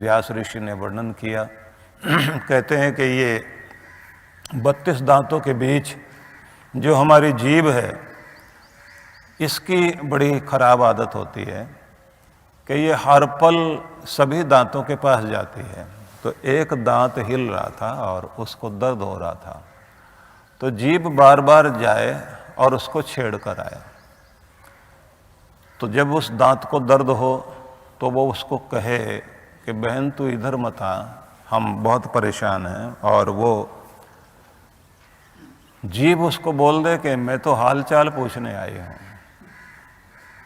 व्यास ऋषि ने वर्णन किया। कहते हैं कि ये 32 दांतों के बीच जो हमारी जीभ है, इसकी बड़ी खराब आदत होती है कि ये हर पल सभी दांतों के पास जाती है। तो एक दांत हिल रहा था और उसको दर्द हो रहा था, तो जीभ बार बार जाए और उसको छेड़ कर आए। तो जब उस दांत को दर्द हो तो वो उसको कहे कि बहन तू इधर मत आ, हम बहुत परेशान हैं, और वो जीभ उसको बोल दे कि मैं तो हाल चाल पूछने आई हूँ।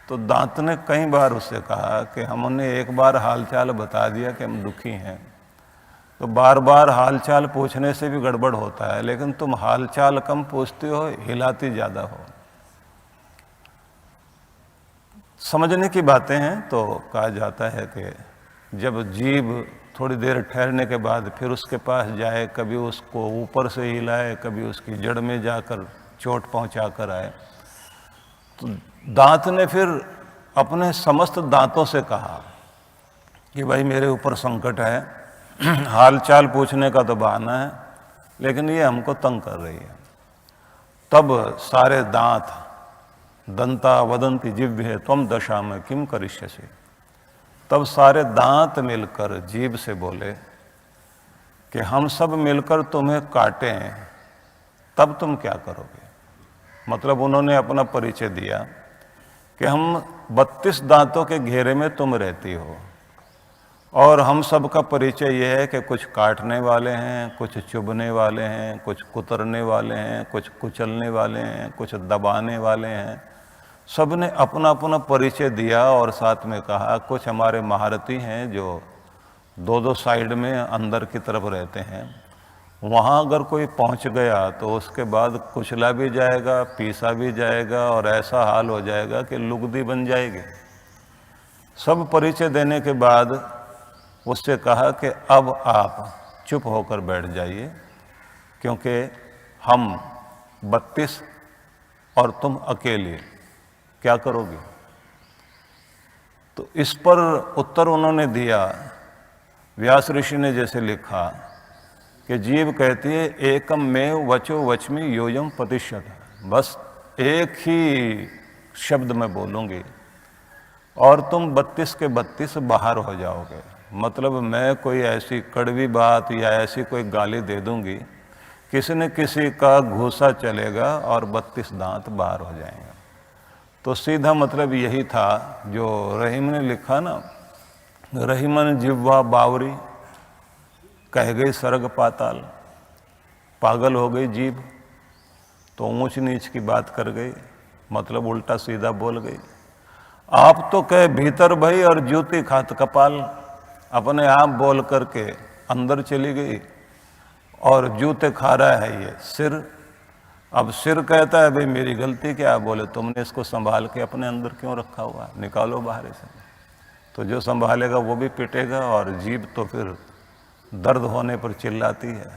तो दांत ने कई बार उससे कहा कि हमने एक बार हाल चाल बता दिया कि हम दुखी हैं, तो बार बार हाल चाल पूछने से भी गड़बड़ होता है, लेकिन तुम हाल चाल कम पूछते हो, हिलाती ज़्यादा हो। समझने की बातें हैं। तो कहा जाता है कि जब जीभ थोड़ी देर ठहरने के बाद फिर उसके पास जाए, कभी उसको ऊपर से हिलाए, कभी उसकी जड़ में जाकर चोट पहुंचा कर आए, तो दांत ने फिर अपने समस्त दांतों से कहा कि भाई मेरे ऊपर संकट है, हाल चाल पूछने का तो बहाना है, लेकिन ये हमको तंग कर रही है। तब सारे दांत दंता वदंती जिह्वे त्वम दशा में किम करिष्यसि, तब सारे दांत मिलकर जीभ से बोले कि हम सब मिलकर तुम्हें काटें, तब तुम क्या करोगे। मतलब उन्होंने अपना परिचय दिया कि हम 32 दांतों के घेरे में तुम रहती हो, और हम सब का परिचय यह है कि कुछ काटने वाले हैं, कुछ चुभने वाले हैं, कुछ कुतरने वाले हैं, कुछ कुचलने वाले हैं, कुछ दबाने वाले हैं। सब ने अपना अपना परिचय दिया, और साथ में कहा कुछ हमारे महारथी हैं जो दो साइड में अंदर की तरफ रहते हैं, वहाँ अगर कोई पहुँच गया तो उसके बाद कुचला भी जाएगा, पीसा भी जाएगा, और ऐसा हाल हो जाएगा कि लुगदी बन जाएगी। सब परिचय देने के बाद उससे कहा कि अब आप चुप होकर बैठ जाइए, क्योंकि हम 32 और तुम अकेले, क्या करोगे। तो इस पर उत्तर उन्होंने दिया, व्यास ऋषि ने जैसे लिखा कि जीभ कहती है एकम में वचो वचमी योजम प्रतिशत, बस एक ही शब्द में बोलूँगी और तुम 32 के 32 बाहर हो जाओगे। मतलब मैं कोई ऐसी कड़वी बात या ऐसी कोई गाली दे दूंगी, किसी न किसी का घूसा चलेगा और 32 दांत बाहर हो जाएंगे। तो सीधा मतलब यही था जो रहीम ने लिखा ना, रहीमन जिह्वा बावरी, कह गई स्वर्ग पाताल, पागल हो गई जीभ, तो ऊंच नीच की बात कर गई, मतलब उल्टा सीधा बोल गई। आप तो कहे भीतर भई और जूती खात कपाल, अपने आप बोल करके अंदर चली गई और जूते खा रहा है ये सिर। अब सिर कहता है भाई मेरी गलती क्या है, बोले तुमने इसको संभाल के अपने अंदर क्यों रखा हुआ है, निकालो बाहर इसे। तो जो संभालेगा वो भी पिटेगा, और जीभ तो फिर दर्द होने पर चिल्लाती है।